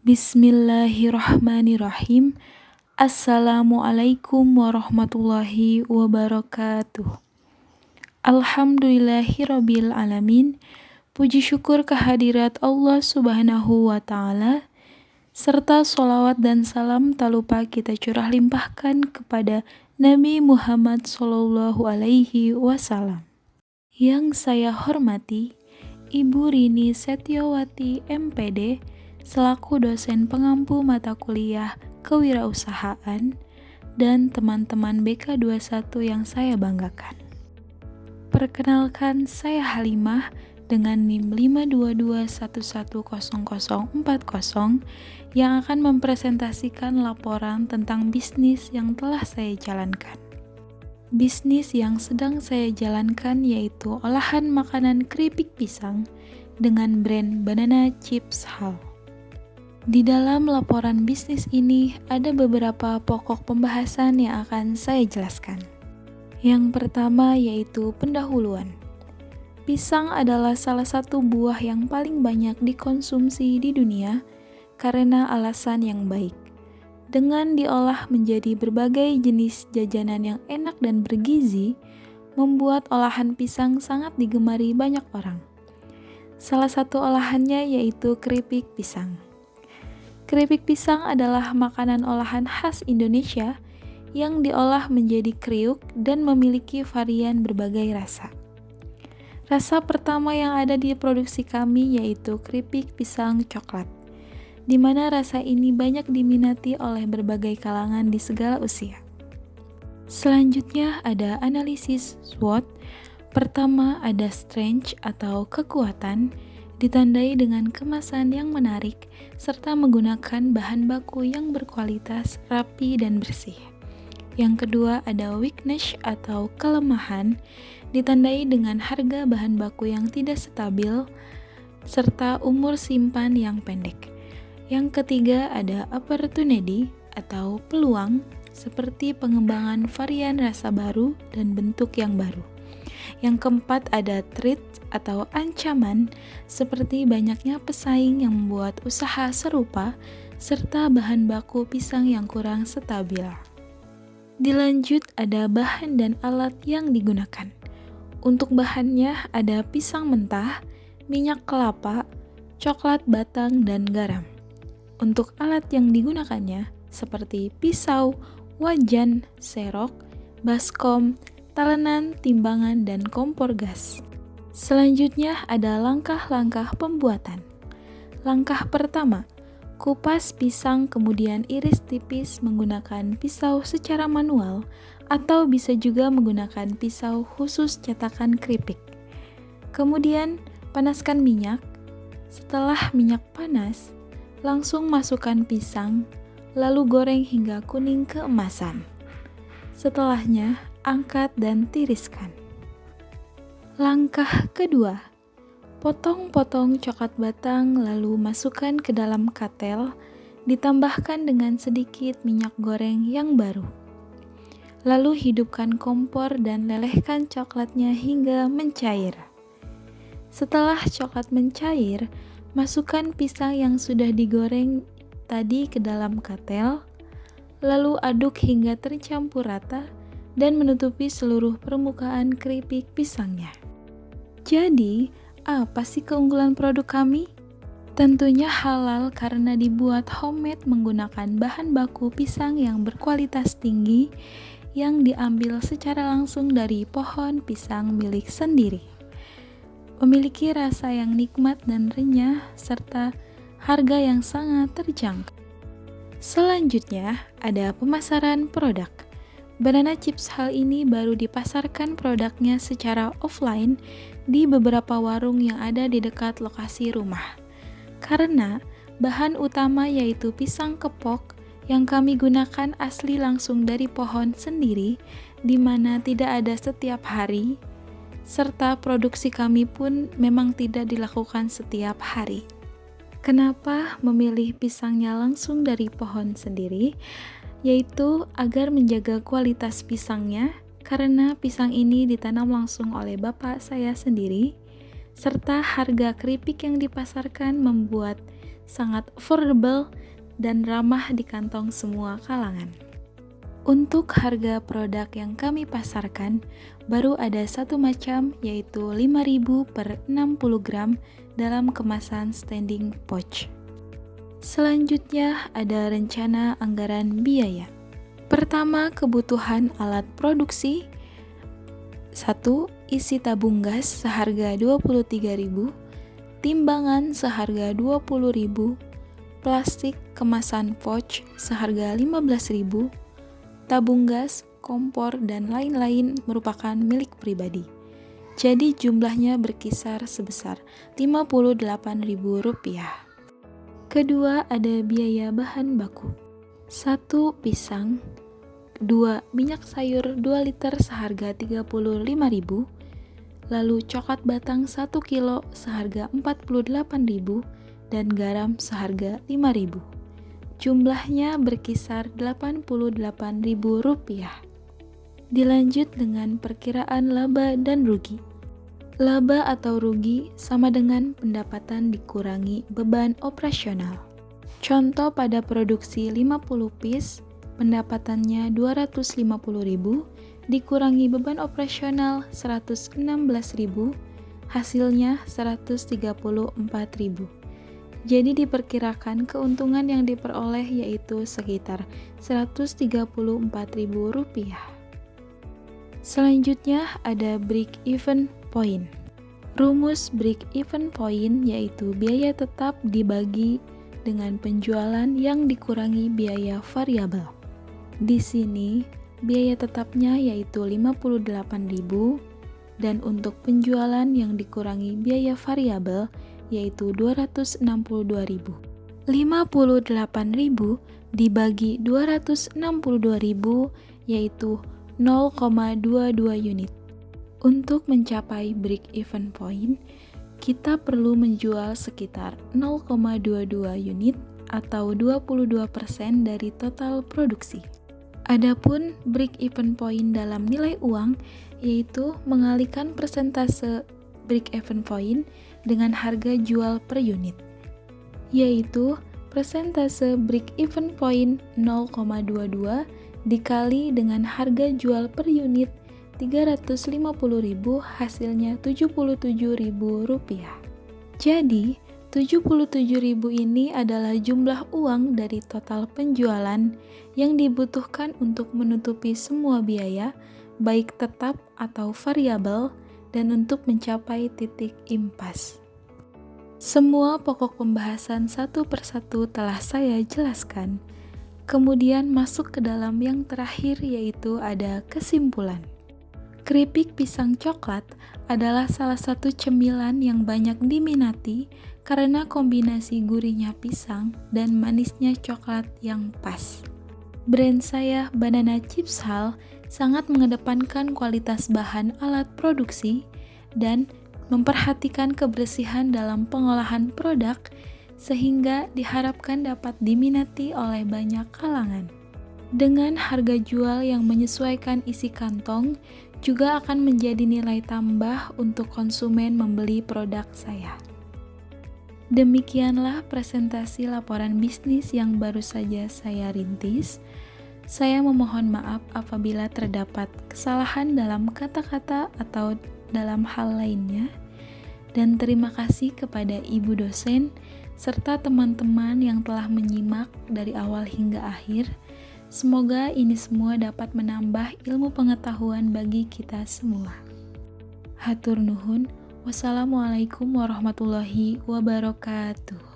Bismillahirrahmanirrahim. Assalamualaikum warahmatullahi wabarakatuh. Alhamdulillahirabbil alamin. Puji syukur kehadirat Allah Subhanahu wa taala, serta sholawat dan salam tak lupa kita curah limpahkan kepada Nabi Muhammad sallallahu alaihi wasallam. Yang saya hormati Ibu Rini Setiawati MPD selaku dosen pengampu mata kuliah kewirausahaan dan teman-teman BK21 yang saya banggakan. Perkenalkan, saya Halimah dengan NIM 522110040 yang akan mempresentasikan laporan tentang bisnis yang telah saya jalankan. Bisnis yang sedang saya jalankan yaitu olahan makanan keripik pisang dengan brand Banana Chips Hall. Di dalam laporan bisnis ini ada beberapa pokok pembahasan yang akan saya jelaskan. Yang pertama yaitu pendahuluan. Pisang adalah salah satu buah yang paling banyak dikonsumsi di dunia karena alasan yang baik. Dengan diolah menjadi berbagai jenis jajanan yang enak dan bergizi, membuat olahan pisang sangat digemari banyak orang. Salah satu olahannya yaitu keripik pisang. Keripik pisang adalah makanan olahan khas Indonesia yang diolah menjadi kriuk dan memiliki varian berbagai rasa. Rasa pertama yang ada di produksi kami yaitu keripik pisang coklat, di mana rasa ini banyak diminati oleh berbagai kalangan di segala usia. Selanjutnya ada analisis SWOT. Pertama ada strength atau kekuatan, ditandai dengan kemasan yang menarik serta menggunakan bahan baku yang berkualitas, rapi dan bersih. Yang kedua ada weakness atau kelemahan, ditandai dengan harga bahan baku yang tidak stabil serta umur simpan yang pendek. Yang ketiga ada opportunity atau peluang, seperti pengembangan varian rasa baru dan bentuk yang baru. Yang keempat ada threat atau ancaman, seperti banyaknya pesaing yang membuat usaha serupa serta bahan baku pisang yang kurang stabil. Dilanjut ada bahan dan alat yang digunakan. Untuk bahannya ada pisang mentah, minyak kelapa, coklat batang dan garam. Untuk alat yang digunakannya seperti pisau, wajan, serok, baskom, talenan, timbangan, dan kompor gas. Selanjutnya ada langkah-langkah pembuatan. Langkah pertama, kupas pisang kemudian iris tipis menggunakan pisau secara manual atau bisa juga menggunakan pisau khusus cetakan keripik. Kemudian panaskan minyak. Setelah minyak panas, langsung masukkan pisang, lalu goreng hingga kuning keemasan. Setelahnya, angkat dan tiriskan. Langkah kedua, potong-potong coklat batang lalu masukkan ke dalam katel, ditambahkan dengan sedikit minyak goreng yang baru. Lalu hidupkan kompor dan lelehkan coklatnya hingga mencair. Setelah coklat mencair, masukkan pisang yang sudah digoreng tadi ke dalam katel, lalu aduk hingga tercampur rata dan menutupi seluruh permukaan keripik pisangnya. Jadi, apa sih keunggulan produk kami? Tentunya halal karena dibuat homemade menggunakan bahan baku pisang yang berkualitas tinggi yang diambil secara langsung dari pohon pisang milik sendiri. Memiliki rasa yang nikmat dan renyah serta harga yang sangat terjangkau. Selanjutnya ada pemasaran produk. Banana Chips Hall ini baru dipasarkan produknya secara offline di beberapa warung yang ada di dekat lokasi rumah. Karena bahan utama yaitu pisang kepok yang kami gunakan asli langsung dari pohon sendiri, di mana tidak ada setiap hari, serta produksi kami pun memang tidak dilakukan setiap hari. Kenapa memilih pisangnya langsung dari pohon sendiri? Yaitu agar menjaga kualitas pisangnya, karena pisang ini ditanam langsung oleh bapak saya sendiri, serta harga keripik yang dipasarkan membuat sangat affordable dan ramah di kantong semua kalangan. Untuk harga produk yang kami pasarkan, baru ada satu macam, yaitu 5.000 per 60 gram dalam kemasan standing pouch. Selanjutnya ada rencana anggaran biaya. Pertama, kebutuhan alat produksi. 1. Isi tabung gas seharga 23.000, timbangan seharga 20.000, plastik kemasan pouch seharga 15.000, tabung gas, kompor, dan lain-lain merupakan milik pribadi. Jadi jumlahnya berkisar sebesar Rp58.000. Kedua, ada biaya bahan baku. 1. Pisang. 2. Minyak sayur 2 liter seharga Rp35.000. Lalu coklat batang 1 kilo seharga Rp48.000 dan garam seharga Rp5.000. Jumlahnya berkisar Rp88.000. Dilanjut dengan perkiraan laba dan rugi. Laba atau rugi sama dengan pendapatan dikurangi beban operasional. Contoh pada produksi 50 piece, pendapatannya Rp250.000, dikurangi beban operasional Rp116.000, hasilnya Rp134.000. Jadi diperkirakan keuntungan yang diperoleh yaitu sekitar Rp134.000. Selanjutnya ada break-even point. Rumus break-even point yaitu biaya tetap dibagi dengan penjualan yang dikurangi biaya variabel. Di sini biaya tetapnya yaitu Rp58.000 dan untuk penjualan yang dikurangi biaya variabel yaitu Rp262.000. Rp58.000 dibagi Rp262.000 yaitu 0,22 unit. Untuk mencapai break-even point, kita perlu menjual sekitar 0,22 unit atau 22% dari total produksi. Adapun break-even point dalam nilai uang yaitu mengalihkan persentase break-even point dengan harga jual per unit, yaitu persentase break-even point 0,22 dikali dengan harga jual per unit Rp350.000, hasilnya Rp77.000. Jadi, Rp77.000 ini adalah jumlah uang dari total penjualan yang dibutuhkan untuk menutupi semua biaya, baik tetap atau variabel, dan untuk mencapai titik impas. Semua pokok pembahasan satu persatu telah saya jelaskan. Kemudian masuk ke dalam yang terakhir yaitu ada kesimpulan. Keripik pisang coklat adalah salah satu cemilan yang banyak diminati karena kombinasi gurihnya pisang dan manisnya coklat yang pas. Brand saya, Banana Chips Hall, sangat mengedepankan kualitas bahan alat produksi dan memperhatikan kebersihan dalam pengolahan produk sehingga diharapkan dapat diminati oleh banyak kalangan. Dengan harga jual yang menyesuaikan isi kantong juga akan menjadi nilai tambah untuk konsumen membeli produk saya. Demikianlah presentasi laporan bisnis yang baru saja saya rintis. Saya memohon maaf apabila terdapat kesalahan dalam kata-kata atau dalam hal lainnya. Dan terima kasih kepada Ibu dosen serta teman-teman yang telah menyimak dari awal hingga akhir. Semoga ini semua dapat menambah ilmu pengetahuan bagi kita semua. Hatur nuhun. Wassalamualaikum warahmatullahi wabarakatuh.